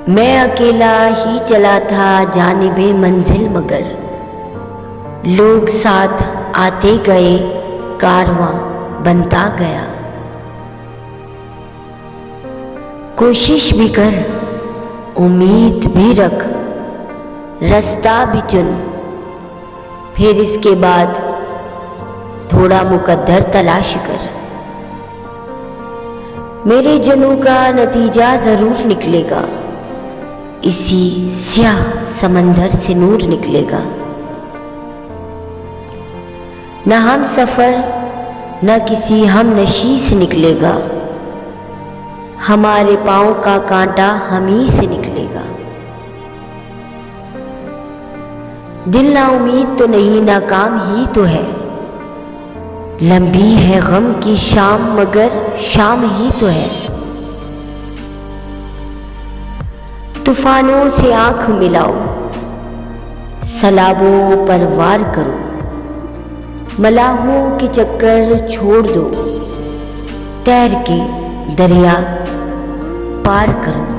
मैं अकेला ही चला था जानिबे मंजिल, मगर लोग साथ आते गए, कारवां बनता गया। कोशिश भी कर, उम्मीद भी रख, रास्ता भी चुन, फिर इसके बाद थोड़ा मुकद्दर तलाश कर। मेरे जुनूं का नतीजा जरूर निकलेगा, इसी स्याह समंदर से नूर निकलेगा। न हम सफर न किसी हम नशी से निकलेगा, हमारे पांव का कांटा हम ही से निकलेगा। दिल ना उम्मीद तो नहीं, नाकाम ही तो है, लंबी है गम की शाम मगर शाम ही तो है। तूफानों से आंख मिलाओ, सलाबों पर वार करो, मलाहों के चक्कर छोड़ दो, तैर के दरिया पार करो।